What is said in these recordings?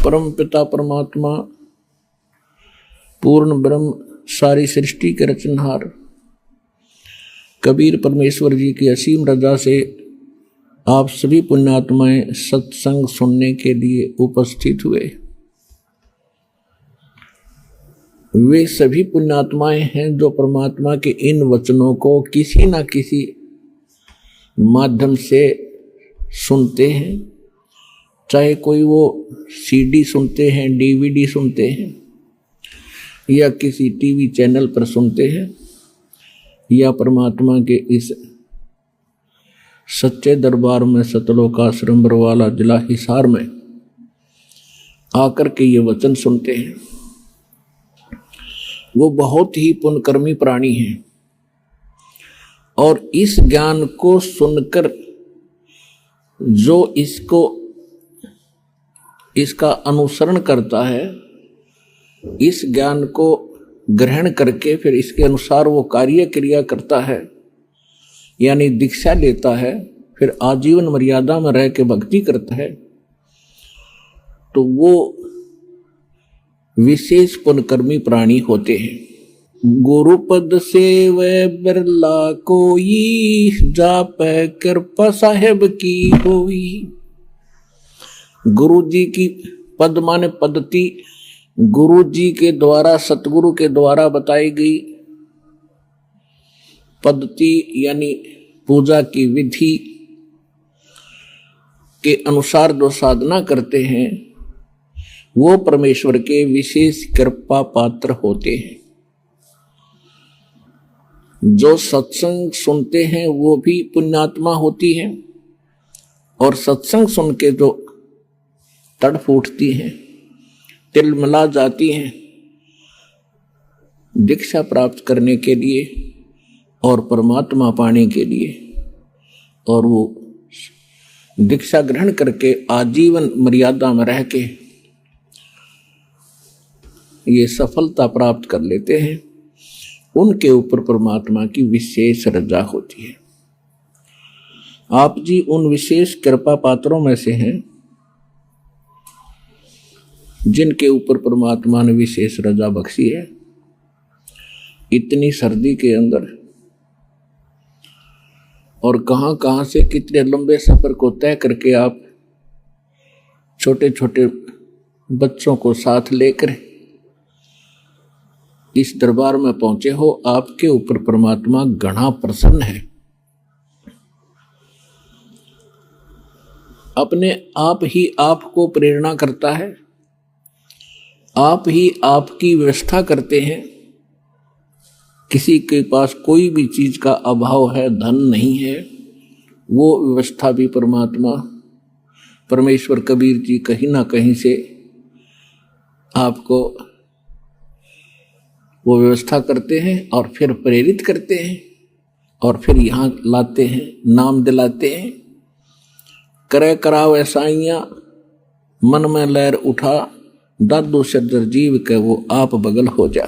परम पिता परमात्मा पूर्ण ब्रह्म सारी सृष्टि के रचनहार कबीर परमेश्वर जी की असीम रजा से आप सभी पुण्यात्माएं सत्संग सुनने के लिए उपस्थित हुए। वे सभी पुण्यात्माएं हैं जो परमात्मा के इन वचनों को किसी न किसी माध्यम से सुनते हैं, चाहे कोई वो सीडी सुनते हैं, डीवीडी सुनते हैं या किसी टीवी चैनल पर सुनते हैं या परमात्मा के इस सच्चे दरबार में सतलोकाश्रम बरवाला जिला हिसार में आकर के ये वचन सुनते हैं। वो बहुत ही पुण्यकर्मी प्राणी हैं और इस ज्ञान को सुनकर जो इसका अनुसरण करता है, इस ज्ञान को ग्रहण करके फिर इसके अनुसार वो कार्य क्रिया करता है, यानी दीक्षा लेता है, फिर आजीवन मर्यादा में रह के भक्ति करता है, तो वो विशेष पुण्यकर्मी प्राणी होते हैं। गुरुपद से वह बिरला कोई, जापै कृपा साहेब की होई। गुरु जी की पद माने पद्धति, गुरु जी के द्वारा, सतगुरु के द्वारा बताई गई पद्धति यानी पूजा की विधि के अनुसार जो साधना करते हैं वो परमेश्वर के विशेष कृपा पात्र होते हैं। जो सत्संग सुनते हैं वो भी पुण्यात्मा होती है और सत्संग सुन के जो तड़फ उठती हैं, तिलमिला जाती हैं दीक्षा प्राप्त करने के लिए और परमात्मा पाने के लिए, और वो दीक्षा ग्रहण करके आजीवन मर्यादा में रह के ये सफलता प्राप्त कर लेते हैं, उनके ऊपर परमात्मा की विशेष रजा होती है। आप जी उन विशेष कृपा पात्रों में से हैं जिनके ऊपर परमात्मा ने विशेष रजा बख्शी है। इतनी सर्दी के अंदर और कहां कहां से कितने लंबे सफर को तय करके आप छोटे छोटे बच्चों को साथ लेकर इस दरबार में पहुंचे हो, आपके ऊपर परमात्मा घना प्रसन्न है। अपने आप ही आपको प्रेरणा करता है, आप ही आपकी व्यवस्था करते हैं। किसी के पास कोई भी चीज का अभाव है, धन नहीं है, वो व्यवस्था भी परमात्मा परमेश्वर कबीर जी कहीं ना कहीं से आपको वो व्यवस्था करते हैं और फिर प्रेरित करते हैं और फिर यहाँ लाते हैं, नाम दिलाते हैं। करे कराव ऐसाइयाँ मन में लहर उठा, दादू सज्जर जीव के वो आप बगल हो जा।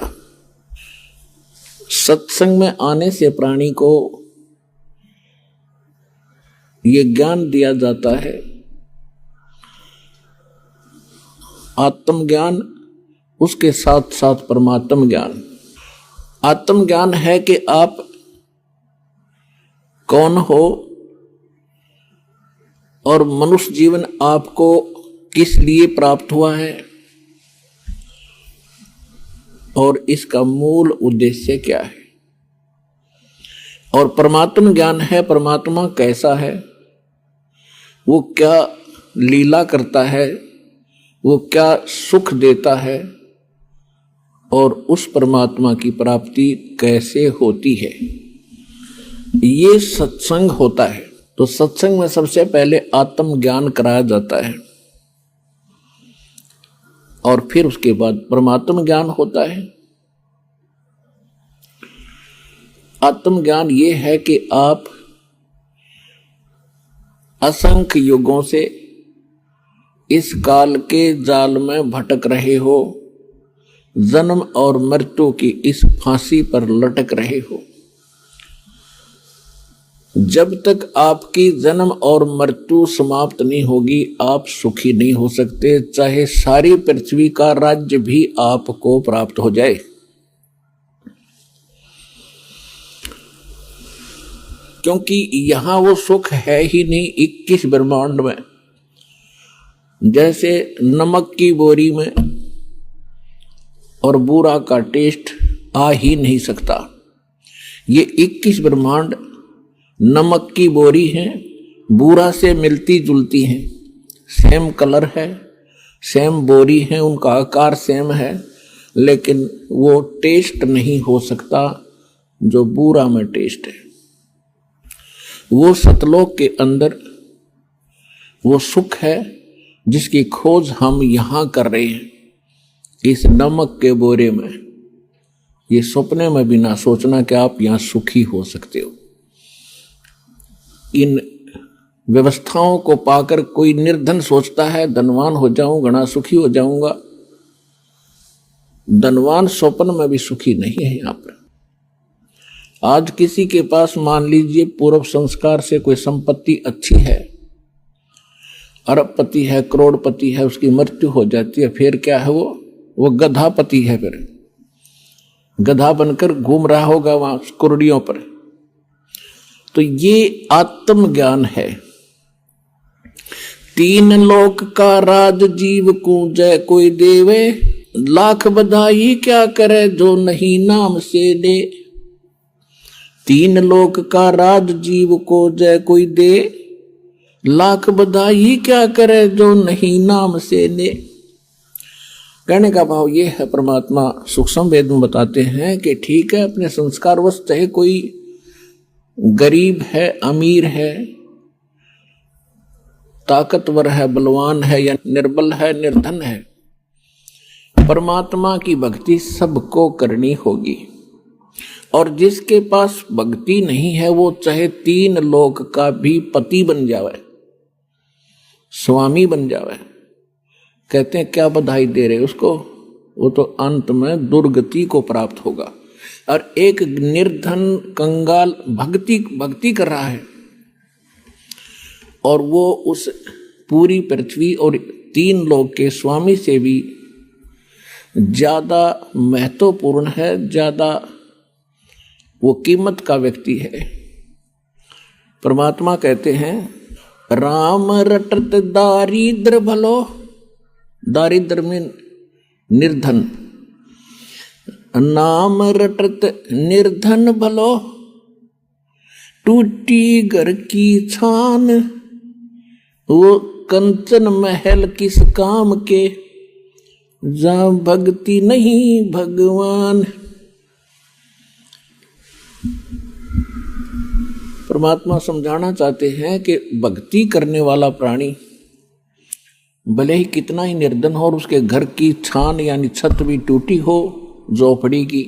सत्संग में आने से प्राणी को ये ज्ञान दिया जाता है, आत्मज्ञान, उसके साथ साथ परमात्म ज्ञान। आत्मज्ञान है कि आप कौन हो और मनुष्य जीवन आपको किस लिए प्राप्त हुआ है और इसका मूल उद्देश्य क्या है। और परमात्म ज्ञान है परमात्मा कैसा है, वो क्या लीला करता है, वो क्या सुख देता है और उस परमात्मा की प्राप्ति कैसे होती है, ये सत्संग होता है। तो सत्संग में सबसे पहले आत्मज्ञान कराया जाता है और फिर उसके बाद परमात्म ज्ञान होता है। आत्मज्ञान ये है कि आप असंख्य युगों से इस काल के जाल में भटक रहे हो, जन्म और मृत्यु की इस फांसी पर लटक रहे हो। जब तक आपकी जन्म और मृत्यु समाप्त नहीं होगी आप सुखी नहीं हो सकते, चाहे सारी पृथ्वी का राज्य भी आपको प्राप्त हो जाए। क्योंकि यहां वो सुख है ही नहीं 21 ब्रह्मांड में। जैसे नमक की बोरी में और बूरा का टेस्ट आ ही नहीं सकता। ये 21 ब्रह्मांड नमक की बोरी है, बूरा से मिलती जुलती हैं, सेम कलर है, सेम बोरी है, उनका आकार सेम है, लेकिन वो टेस्ट नहीं हो सकता जो बूरा में टेस्ट है। वो सतलोक के अंदर वो सुख है जिसकी खोज हम यहां कर रहे हैं, इस नमक के बोरे में। ये सपने में भी ना सोचना कि आप यहां सुखी हो सकते हो। इन व्यवस्थाओं को पाकर कोई निर्धन सोचता है धनवान हो जाऊं, घना सुखी हो जाऊंगा। धनवान स्वप्न में भी सुखी नहीं है। यहां पर आज किसी के पास मान लीजिए पूर्व संस्कार से कोई संपत्ति अच्छी है, अरबपति है, करोड़पति है, उसकी मृत्यु हो जाती है, फिर क्या है? वो गधापति है, फिर गधा बनकर घूम रहा होगा वहां कुर्डियों पर। तो ये आत्मज्ञान है। 3 लोक का राज जीव को जय कोई देवे, लाख बधाई क्या करे जो नहीं नाम से दे। 3 लोक का राज जीव को जय कोई दे, लाख बधाई क्या करे जो नहीं नाम से दे। कहने का भाव ये है, परमात्मा सूक्ष्म वेद में बताते हैं कि ठीक है, अपने संस्कारवश चाहे कोई गरीब है, अमीर है, ताकतवर है, बलवान है या निर्बल है, निर्धन है, परमात्मा की भक्ति सबको करनी होगी। और जिसके पास भक्ति नहीं है वो चाहे 3 लोक का भी पति बन जावे, स्वामी बन जावे, कहते हैं क्या बधाई दे रहे उसको, वो तो अंत में दुर्गति को प्राप्त होगा। और एक निर्धन कंगाल भक्ति कर रहा है और वो उस पूरी पृथ्वी और 3 लोक के स्वामी से भी ज्यादा महत्वपूर्ण है, ज्यादा वो कीमत का व्यक्ति है। परमात्मा कहते हैं राम रटत दारिद्र भलो, दारिद्र में निर्धन, नाम रटत निर्धन भलो, टूटी घर की छान, वो कंचन महल किस काम के, जहां भक्ति नहीं भगवान। परमात्मा समझाना चाहते हैं कि भक्ति करने वाला प्राणी भले ही कितना ही निर्धन हो और उसके घर की छान यानी छत भी टूटी हो झोपड़ी की,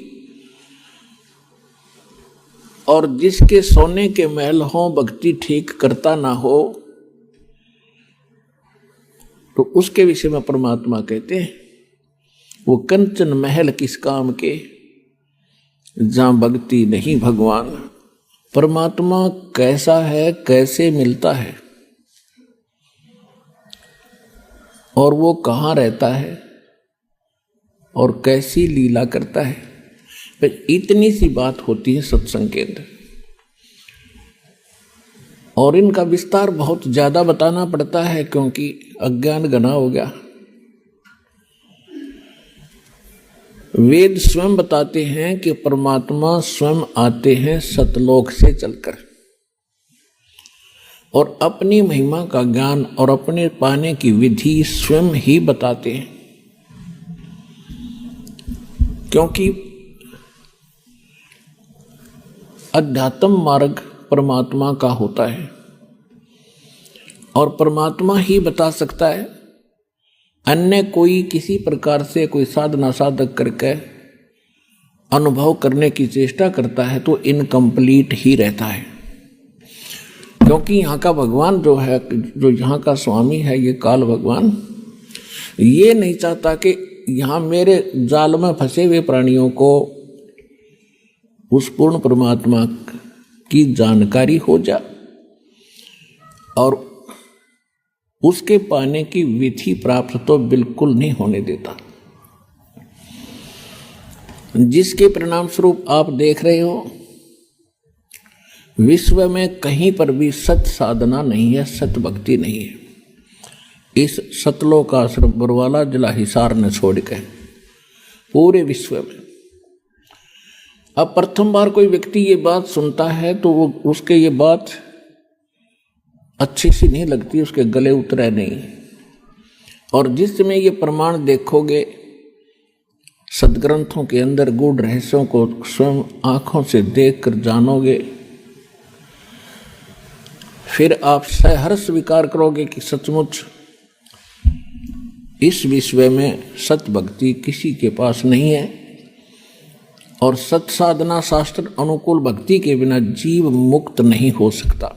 और जिसके सोने के महल हो भक्ति ठीक करता ना हो, तो उसके विषय में परमात्मा कहते हैं वो कंचन महल किस काम के, जहां भक्ति नहीं भगवान। परमात्मा कैसा है, कैसे मिलता है और वो कहाँ रहता है और कैसी लीला करता है, फिर इतनी सी बात होती है सत्संग के अंदर। और इनका विस्तार बहुत ज्यादा बताना पड़ता है क्योंकि अज्ञान घना हो गया। वेद स्वयं बताते हैं कि परमात्मा स्वयं आते हैं सतलोक से चलकर और अपनी महिमा का ज्ञान और अपने पाने की विधि स्वयं ही बताते हैं, क्योंकि अध्यात्म मार्ग परमात्मा का होता है और परमात्मा ही बता सकता है। अन्य कोई किसी प्रकार से कोई साधना साधक करके अनुभव करने की चेष्टा करता है तो इनकम्प्लीट ही रहता है, क्योंकि यहाँ का भगवान जो है, जो यहाँ का स्वामी है, ये काल भगवान, ये नहीं चाहता कि यहाँ मेरे जाल में फंसे हुए प्राणियों को उस पूर्ण परमात्मा की जानकारी हो जा और उसके पाने की विधि प्राप्त तो बिल्कुल नहीं होने देता, जिसके परिणाम स्वरूप आप देख रहे हो विश्व में कहीं पर भी सत साधना नहीं है, सत भक्ति नहीं है। इस सतलोक आश्रम बरवाला जिला हिसार ने छोड़ के पूरे विश्व में। अब प्रथम बार कोई व्यक्ति ये बात सुनता है तो वो उसके ये बात अच्छी सी नहीं लगती, उसके गले उतरे नहीं। और जिस समय ये प्रमाण देखोगे सदग्रंथों के अंदर गूढ़ रहस्यों को स्वयं आंखों से देखकर जानोगे, फिर आप सहर्ष स्वीकार करोगे कि सचमुच इस विश्व में सत भक्ति किसी के पास नहीं है और सत साधना शास्त्र अनुकूल भक्ति के बिना जीव मुक्त नहीं हो सकता।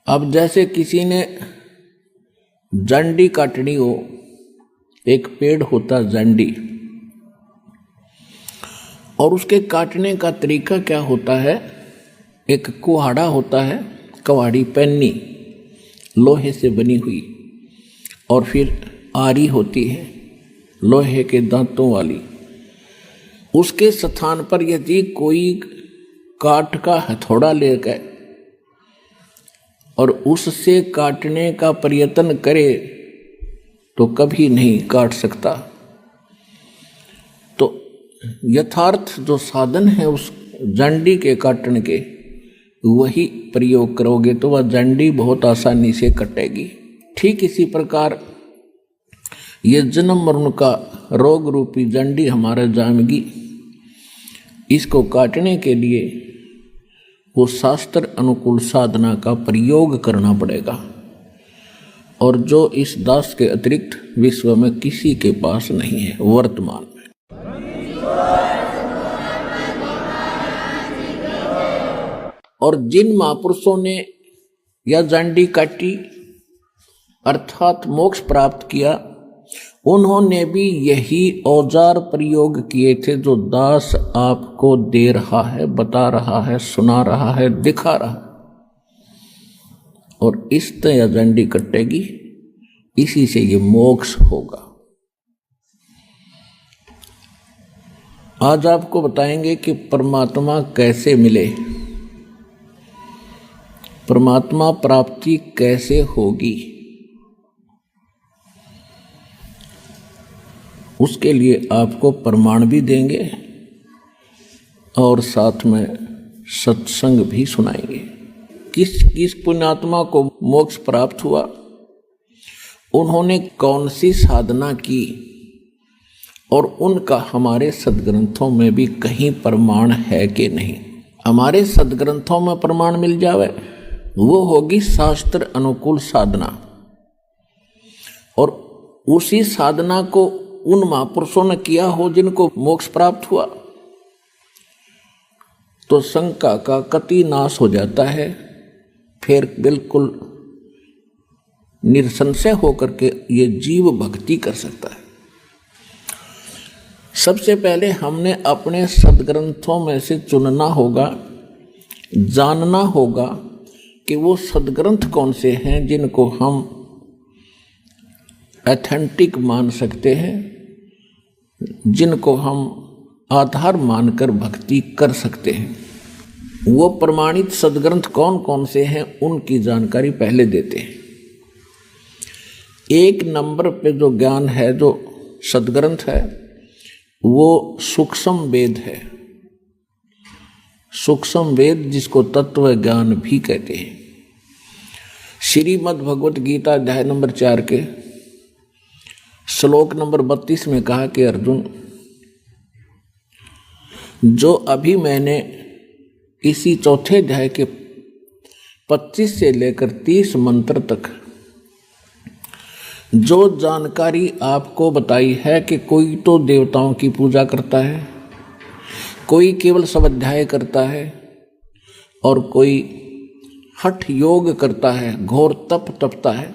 अब जैसे किसी ने जंडी काटनी हो, एक पेड़ होता जंडी, और उसके काटने का तरीका क्या होता है, एक कुहाड़ा होता है, कुहाड़ी पन्नी लोहे से बनी हुई, और फिर आरी होती है लोहे के दांतों वाली। उसके स्थान पर यदि कोई काठ का हथौड़ा लेकर और उससे काटने का प्रयत्न करे तो कभी नहीं काट सकता। तो यथार्थ जो साधन है उस जंडी के काटने के, वही प्रयोग करोगे तो वह जंडी बहुत आसानी से कटेगी। ठीक इसी प्रकार ये जन्म मरण का रोग रूपी जंडी हमारे जामगी, इसको काटने के लिए वो शास्त्र अनुकूल साधना का प्रयोग करना पड़ेगा, और जो इस दास के अतिरिक्त विश्व में किसी के पास नहीं है वर्तमान में। और जिन महापुरुषों ने यह जंडी काटी अर्थात मोक्ष प्राप्त किया, उन्होंने भी यही औजार प्रयोग किए थे जो दास आपको दे रहा है, बता रहा है, सुना रहा है, दिखा रहा है। और इस तरह जंडी कटेगी, इसी से ये मोक्ष होगा। आज आपको बताएंगे कि परमात्मा कैसे मिले, परमात्मा प्राप्ति कैसे होगी। उसके लिए आपको प्रमाण भी देंगे और साथ में सत्संग भी सुनाएंगे। किस पुण्यात्मा को मोक्ष प्राप्त हुआ, उन्होंने कौन सी साधना की, और उनका हमारे सदग्रंथों में भी कहीं प्रमाण है कि नहीं। हमारे सदग्रंथों में प्रमाण मिल जावे वो होगी शास्त्र अनुकूल साधना, और उसी साधना को उन महापुरुषों ने किया हो जिनको मोक्ष प्राप्त हुआ, तो शंका का कति नाश हो जाता है। फिर बिल्कुल निसंशय होकर के ये जीव भक्ति कर सकता है। सबसे पहले हमने अपने सदग्रंथों में से चुनना होगा, जानना होगा कि वो सदग्रंथ कौन से हैं जिनको हम ऑथेंटिक मान सकते हैं, जिनको हम आधार मानकर भक्ति कर सकते हैं। वो प्रमाणित सदग्रंथ कौन कौन से हैं उनकी जानकारी पहले देते हैं। एक नंबर पे जो ज्ञान है, जो सदग्रंथ है, वो सूक्ष्म वेद है। सूक्ष्म वेद जिसको तत्व ज्ञान भी कहते हैं। श्रीमद् भगवत गीता अध्याय नंबर 4 के श्लोक नंबर 32 में कहा कि अर्जुन, जो अभी मैंने इसी चौथे अध्याय के 25 से लेकर 30 मंत्र तक जो जानकारी आपको बताई है कि कोई तो देवताओं की पूजा करता है, कोई केवल स्वाध्याय करता है, और कोई हठ योग करता है, घोर तप तपता है,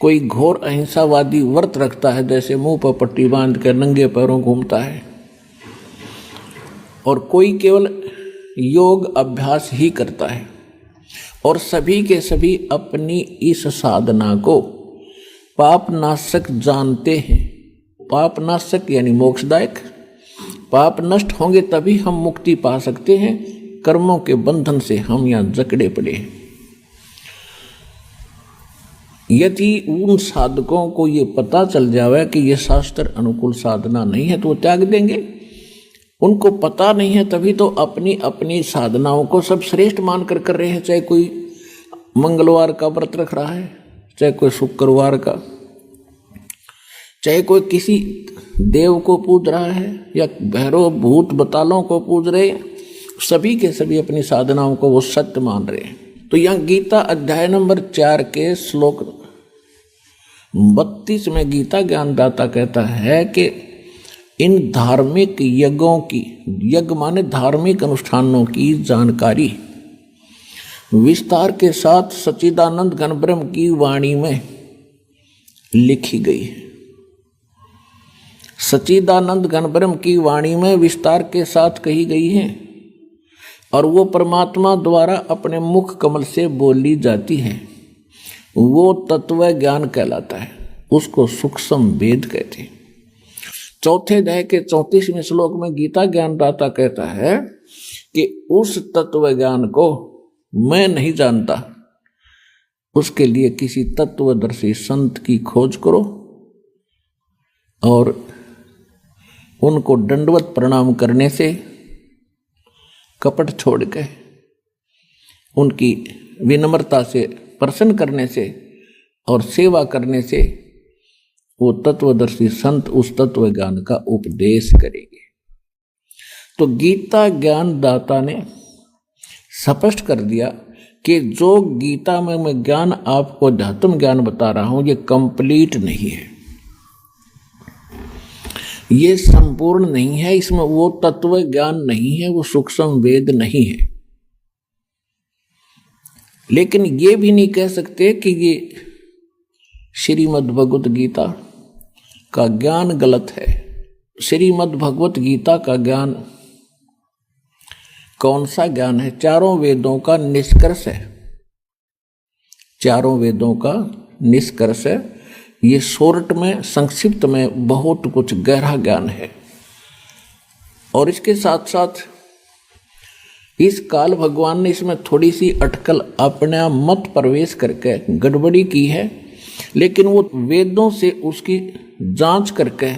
कोई घोर अहिंसावादी व्रत रखता है, जैसे मुंह पर पट्टी बांध कर नंगे पैरों घूमता है, और कोई केवल योग अभ्यास ही करता है और सभी के सभी अपनी इस साधना को पापनाशक जानते हैं। पापनाशक यानी मोक्षदायक। पाप नष्ट होंगे तभी हम मुक्ति पा सकते हैं। कर्मों के बंधन से हम यहाँ जकड़े पड़े हैं। यदि उन साधकों को ये पता चल जावे कि ये शास्त्र अनुकूल साधना नहीं है तो वो त्याग देंगे। उनको पता नहीं है तभी तो अपनी अपनी साधनाओं को सब श्रेष्ठ मान कर रहे हैं। चाहे कोई मंगलवार का व्रत रख रहा है, चाहे कोई शुक्रवार का, चाहे कोई किसी देव को पूज रहा है या भैरव भूत बतालों को पूज रहे, सभी के सभी अपनी साधनाओं को वो सत्य मान रहे हैं। तो यहाँ गीता अध्याय नंबर 4 के श्लोक 32 में गीता ज्ञानदाता कहता है कि इन धार्मिक यज्ञों की, यज्ञ माने धार्मिक अनुष्ठानों की जानकारी विस्तार के साथ सच्चिदानंद घन ब्रह्म की वाणी में लिखी गई है। सच्चिदानंद घन ब्रह्म की वाणी में विस्तार के साथ कही गई है और वो परमात्मा द्वारा अपने मुख कमल से बोली जाती है। वो तत्व ज्ञान कहलाता है, उसको सूक्ष्म वेद कहते हैं। चौथे अध्याय के 34वें श्लोक में गीता ज्ञानदाता कहता है कि उस तत्व ज्ञान को मैं नहीं जानता, उसके लिए किसी तत्वदर्शी संत की खोज करो और उनको दंडवत प्रणाम करने से, कपट छोड़ के उनकी विनम्रता से प्रसन्न करने से और सेवा करने से वो तत्वदर्शी संत उस तत्व ज्ञान का उपदेश करेंगे। तो गीता ज्ञानदाता ने स्पष्ट कर दिया कि जो गीता में मैं ज्ञान आपको अध्यात्म ज्ञान बता रहा हूं ये कंप्लीट नहीं है, ये संपूर्ण नहीं है, इसमें वो तत्व ज्ञान नहीं है, वो सूक्ष्म वेद नहीं है। लेकिन ये भी नहीं कह सकते कि ये श्रीमद् भगवत गीता का ज्ञान गलत है। श्रीमद् भगवत गीता का ज्ञान कौन सा ज्ञान है? चारों वेदों का निष्कर्ष है, चारों वेदों का निष्कर्ष है। ये शॉर्ट में, संक्षिप्त में बहुत कुछ गहरा ज्ञान है। और इसके साथ साथ इस काल भगवान ने इसमें थोड़ी सी अटकल अपना मत प्रवेश करके गड़बड़ी की है, लेकिन वो वेदों से उसकी जांच करके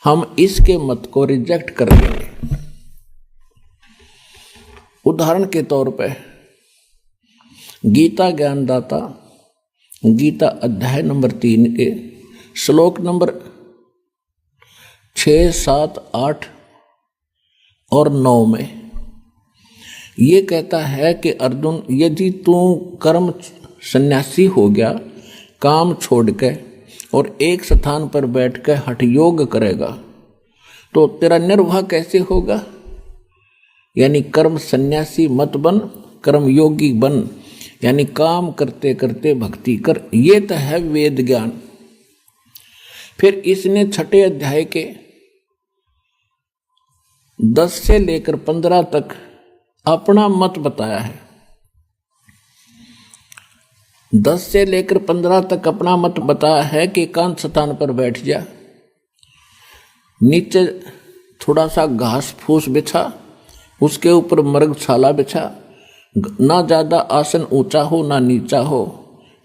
हम इसके मत को रिजेक्ट कर देंगे। उदाहरण के तौर पे गीता ज्ञानदाता गीता अध्याय नंबर 3 के श्लोक नंबर 6, 7, 8 और 9 में ये कहता है कि अर्जुन, यदि तू कर्म सन्यासी हो गया, काम छोड़ के और एक स्थान पर बैठ के हठ योग करेगा तो तेरा निर्वाह कैसे होगा? यानी कर्म सन्यासी मत बन, कर्म योगी बन, यानी काम करते करते भक्ति कर। ये तो है वेद ज्ञान। फिर इसने 6ठे अध्याय के 10 से लेकर 15 तक अपना मत बताया है। 10 से लेकर 15 तक अपना मत बताया है कि एकांत स्थान पर बैठ जा, नीचे थोड़ा सा घास फूस बिछा, उसके ऊपर मृगशाला बिछा, ना ज्यादा आसन ऊंचा हो ना नीचा हो,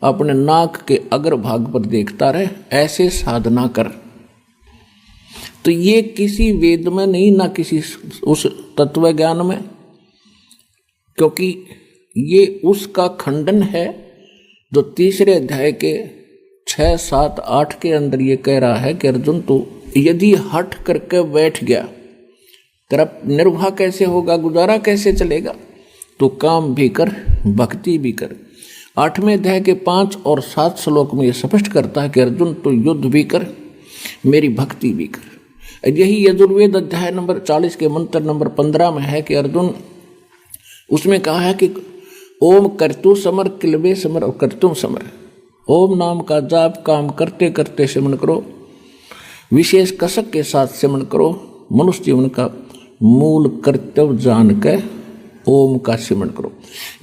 अपने नाक के अग्र भाग पर देखता रहे, ऐसे साधना कर। तो ये किसी वेद में नहीं, ना किसी उस तत्व ज्ञान में, क्योंकि ये उसका खंडन है जो 3रे अध्याय के 6, 7, 8 के अंदर ये कह रहा है कि अर्जुन तू यदि हठ करके बैठ गया, तेरा निर्वाह कैसे होगा, गुजारा कैसे चलेगा? तो काम भी कर, भक्ति भी कर। 8वें अध्याय के 5 और 7 श्लोक में ये स्पष्ट करता है कि अर्जुन तू युद्ध भी कर, मेरी भक्ति भी कर। यही यजुर्वेद अध्याय नंबर 40 के मंत्र नंबर 15 में है कि अर्जुन, उसमें कहा है कि ओम कर्तु समर किलबे समर और कर्तुम समर। ओम नाम का जाप काम करते करते सेवन करो, विशेष कसक के साथ सेवन करो, मनुष्य जीवन का मूल कर्तव्य जान के ओम का सिमरण करो।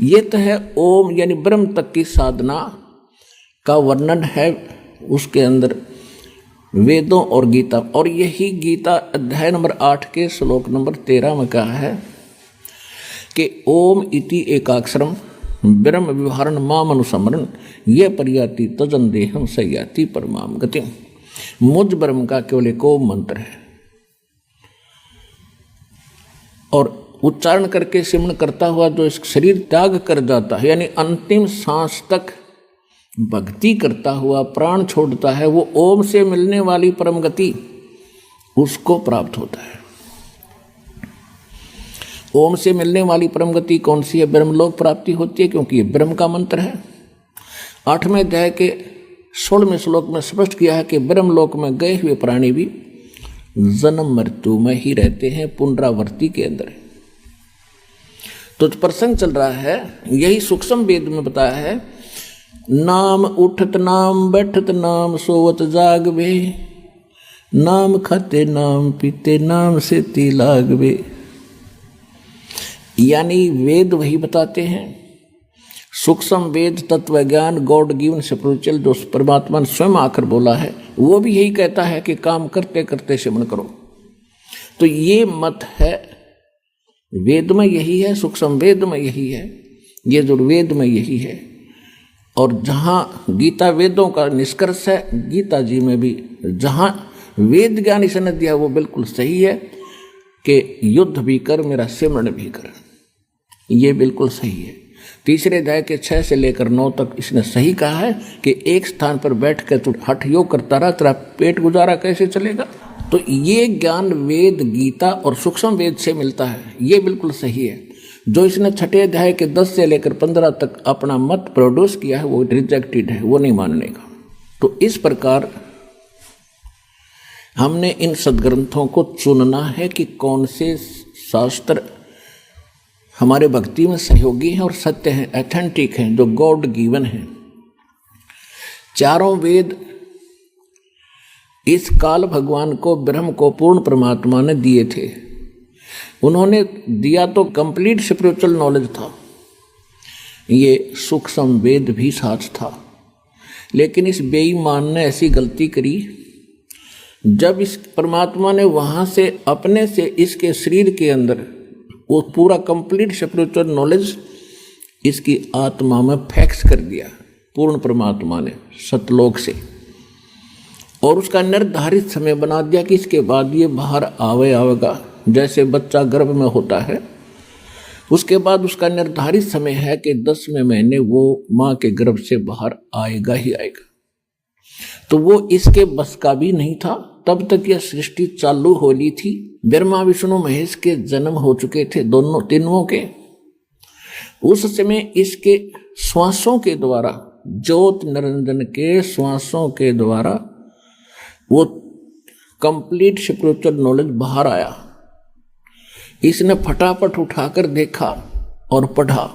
ये तो है ओम यानी ब्रह्म तक की साधना का वर्णन है उसके अंदर वेदों और गीता। और यही गीता अध्याय नंबर 8 के श्लोक नंबर 13 में कहा है कि ओम इति एकाक्षरम ब्रह्म विवहारण माम अनुसमरण ये पर्याति तजन देहम सयाति परमाम गतिम। मुझ ब्रह्म का केवल एक ओम मंत्र है और उच्चारण करके सिमरण करता हुआ जो इस शरीर त्याग कर जाता है यानी अंतिम सांस तक भक्ति करता हुआ प्राण छोड़ता है, वो ओम से मिलने वाली परम गति उसको प्राप्त होता है। ओम से मिलने वाली परम गति कौन सी है? ब्रह्मलोक प्राप्ति होती है, क्योंकि ये ब्रह्म का मंत्र है। 8वें अध्याय के 16वें श्लोक में स्पष्ट किया है कि ब्रह्मलोक में गए हुए प्राणी भी जन्म मृत्यु में ही रहते हैं, पुनरावृत्ति के अंदर। तो प्रसंग चल रहा है, यही सूक्ष्म वेद में बताया है, नाम उठत नाम बैठत नाम सोवत जागवे, नाम खाते नाम पीते नाम से ती लागवे। यानी वेद वही बताते हैं, सूक्ष्म वेद तत्व ज्ञान गॉड गिवन स्पिरिचुअल जो परमात्मा ने स्वयं आकर बोला है, वो भी यही कहता है कि काम करते करते सिमरण करो। तो ये मत है, वेद में यही है, सूक्ष्म वेद में यही है, ये दुर्वेद में यही है। और जहाँ गीता वेदों का निष्कर्ष है, गीता जी में भी जहाँ वेद ज्ञान इसने दिया वो बिल्कुल सही है कि युद्ध भी कर मेरा सिमरण भी कर, ये बिल्कुल सही है। 3रे अध्याय के 6 से लेकर 9 तक इसने सही कहा है कि एक स्थान पर बैठ कर तू हठ योग करता रहा, तेरा पेट गुजारा कैसे चलेगा। तो ये ज्ञान वेद गीता और सूक्ष्म वेद से मिलता है, ये बिल्कुल सही है। जो इसने 6ठे अध्याय के 10 से लेकर 15 तक अपना मत प्रोड्यूस किया है वो रिजेक्टेड है, वो नहीं मानने का। तो इस प्रकार हमने इन सदग्रंथों को चुनना है कि कौन से शास्त्र हमारे भक्ति में सहयोगी हैं और सत्य हैं, ऑथेंटिक हैं, जो गॉड गिवन हैं। चारों वेद इस काल भगवान को ब्रह्म को पूर्ण परमात्मा ने दिए थे। उन्होंने दिया तो कंप्लीट स्पिरिचुअल नॉलेज था, ये सूक्ष्म वेद भी साथ था। लेकिन इस बेईमान ने ऐसी गलती करी, जब इस परमात्मा ने वहाँ से अपने से इसके शरीर के अंदर वो पूरा कंप्लीट स्पिरिचुअल नॉलेज इसकी आत्मा में फैक्स कर दिया पूर्ण परमात्मा ने सतलोक से, और उसका निर्धारित समय बना दिया कि इसके बाद ये बाहर आवेगा। जैसे बच्चा गर्भ में होता है, उसके बाद उसका निर्धारित समय है कि 10वें महीने वो माँ के गर्भ से बाहर आएगा ही आएगा। तो वो इसके बस का भी नहीं था। तब तक यह सृष्टि चालू हो ली थी, ब्रह्मा विष्णु महेश के जन्म हो चुके थे, दोनों तीनों के। उस समय इसके श्वासों के द्वारा, ज्योत निरंजन के श्वासों के द्वारा वो कंप्लीट स्पिरिचुअल नॉलेज बाहर आया। इसने फटाफट उठाकर देखा और पढ़ा।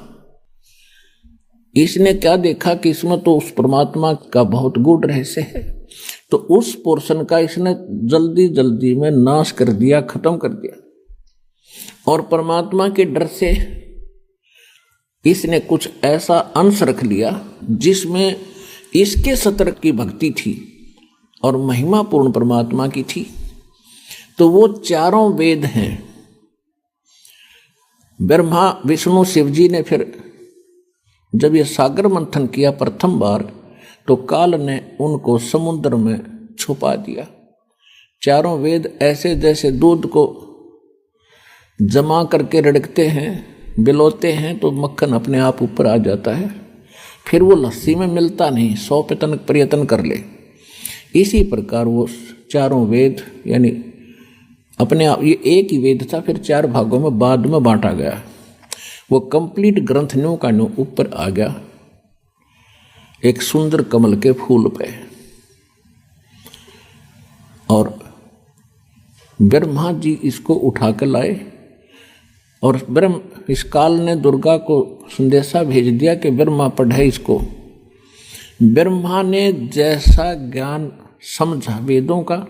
इसने क्या देखा कि इसमें तो उस परमात्मा का बहुत गूढ़ रहस्य है, तो उस पोर्शन का इसने जल्दी जल्दी में नाश कर दिया, खत्म कर दिया। और परमात्मा के डर से इसने कुछ ऐसा अंश रख लिया जिसमें इसके सत्र की भक्ति थी और महिमा पूर्ण परमात्मा की थी। तो वो चारों वेद हैं। ब्रह्मा विष्णु शिव जी ने फिर जब ये सागर मंथन किया प्रथम बार, तो काल ने उनको समुद्र में छुपा दिया। चारों वेद ऐसे जैसे दूध को जमा करके रड़कते हैं, बिलोते हैं, तो मक्खन अपने आप ऊपर आ जाता है, फिर वो लस्सी में मिलता नहीं, 100 प्रयत्न कर ले। इसी प्रकार वो चारों वेद यानी अपने आप, ये एक ही वेद था, फिर 4 भागों में बाद में बांटा गया। वो कंप्लीट ग्रंथ न्यू का न्यू ऊपर आ गया एक सुंदर कमल के फूल पे। और ब्रह्मा जी इसको उठा कर लाए, और इस काल ने दुर्गा को संदेशा भेज दिया कि ब्रह्मा पढ़े इसको। ब्रह्मा ने जैसा ज्ञान समझा वेदों का,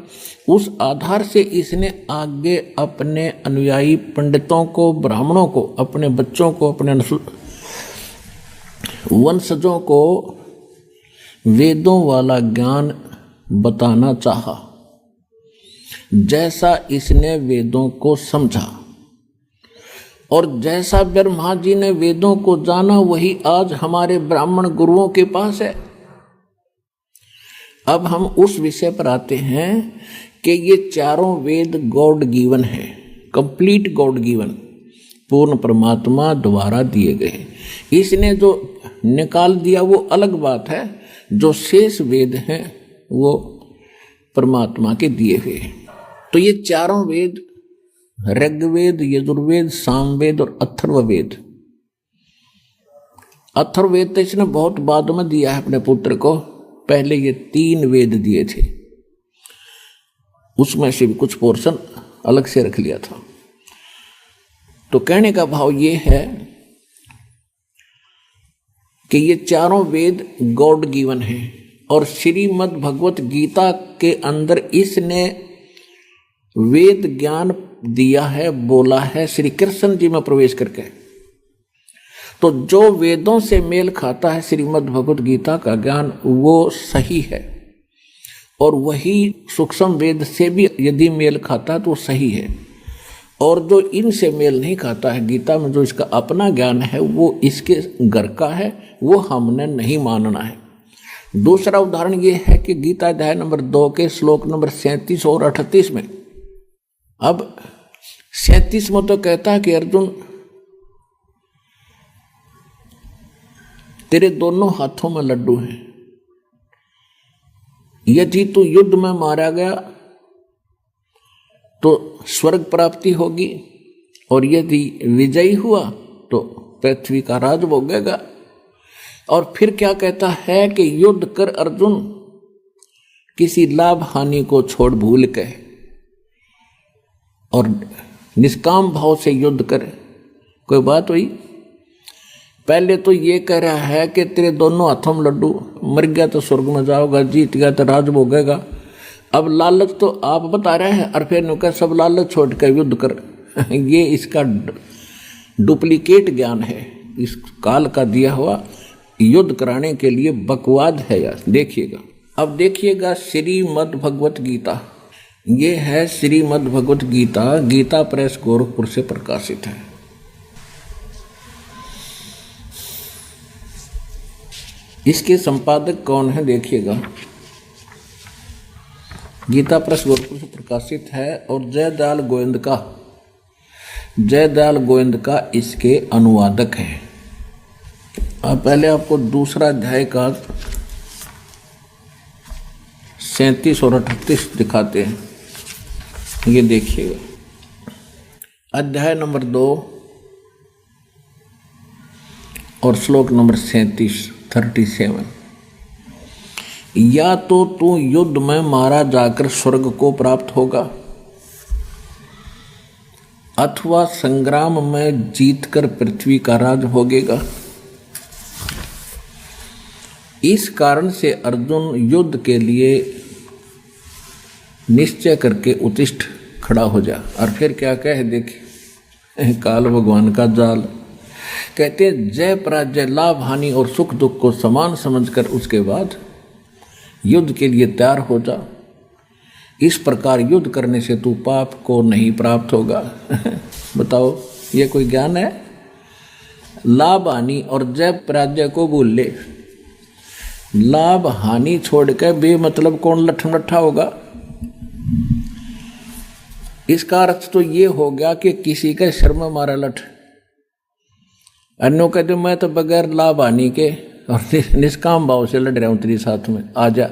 उस आधार से इसने आगे अपने अनुयायी पंडितों को, ब्राह्मणों को, अपने बच्चों को, अपने वंशजों को वेदों वाला ज्ञान बताना चाहा, जैसा इसने वेदों को समझा। और जैसा ब्रह्मा जी ने वेदों को जाना वही आज हमारे ब्राह्मण गुरुओं के पास है। अब हम उस विषय पर आते हैं कि ये चारों वेद गॉड गिवन है, कंप्लीट गॉड गिवन, पूर्ण परमात्मा द्वारा दिए गए। इसने जो निकाल दिया वो अलग बात है, जो शेष वेद हैं वो परमात्मा के दिए हुए। तो ये चारों वेद, ऋग्वेद, यजुर्वेद, सामवेद और अथर्ववेद। अथर्ववेद तो इसने बहुत बाद में दिया है अपने पुत्र को, पहले ये 3 वेद दिए थे, उसमें से भी कुछ पोर्शन अलग से रख लिया था। तो कहने का भाव ये है कि ये चारों वेद गॉड गिवन है, और श्रीमद् भगवत गीता के अंदर इसने वेद ज्ञान दिया है, बोला है श्री कृष्ण जी में प्रवेश करके। तो जो वेदों से मेल खाता है श्रीमद् भगवत गीता का ज्ञान, वो सही है, और वही सूक्ष्म वेद से भी यदि मेल खाता है तो सही है। और जो इनसे मेल नहीं खाता है, गीता में जो इसका अपना ज्ञान है वो इसके घर का है, वो हमने नहीं मानना है। दूसरा उदाहरण ये है कि गीता अध्याय नंबर 2 के श्लोक नंबर 37 और 38 में, अब 37 में तो कहता है कि अर्जुन तेरे दोनों हाथों में लड्डू हैं, यदि तू युद्ध में मारा गया तो स्वर्ग प्राप्ति होगी, और यदि विजयी हुआ तो पृथ्वी का राज भोगेगा। और फिर क्या कहता है कि युद्ध कर अर्जुन, किसी लाभ हानि को छोड़ भूल के, और निष्काम भाव से युद्ध कर। कोई बात हुई? पहले तो ये कह रहा है कि तेरे दोनों हाथों में लड्डू, मर गया तो स्वर्ग में जाओगा, जीत गया तो राज भोगेगा। अब लालच तो आप बता रहे हैं, और फिर नुकर सब लालच छोड़ कर युद्ध कर। ये इसका डुप्लीकेट ज्ञान है, इस काल का दिया हुआ युद्ध कराने के लिए बकवाद है यार। देखिएगा, अब देखिएगा श्रीमद् भगवत गीता, ये है श्रीमद् भगवत गीता, गीता प्रेस गोरखपुर से प्रकाशित है। इसके संपादक कौन है देखिएगा, गीता प्रेस गोरखपुर से प्रकाशित है, और जयदयाल गोविंद का इसके अनुवादक है। अब पहले आपको दूसरा अध्याय का 37 और 38 दिखाते हैं, ये देखिएगा। अध्याय नंबर 2 और श्लोक नंबर 37। या तो तू युद्ध में मारा जाकर स्वर्ग को प्राप्त होगा, अथवा संग्राम में जीतकर पृथ्वी का राज भोगेगा। इस कारण से अर्जुन युद्ध के लिए निश्चय करके उत्तिष्ठ, खड़ा हो जा। और फिर क्या कहे देखिए, काल भगवान का जाल। कहते हैं जय पराजय, लाभ हानि और सुख दुख को समान समझकर उसके बाद युद्ध के लिए तैयार हो जा। इस प्रकार युद्ध करने से तू पाप को नहीं प्राप्त होगा। बताओ ये कोई ज्ञान है? लाभ हानि और जय पराजय को भूल ले, लाभ हानि छोड़ के बेमतलब कौन लट्ठा होगा। इसका अर्थ तो ये हो गया कि किसी के सिर में मारा लठ, अन्यों कहते मैं तो बगैर लाभ हानि के और निष्काम भाव से लड़ रहा हूं तेरे साथ में, आजा।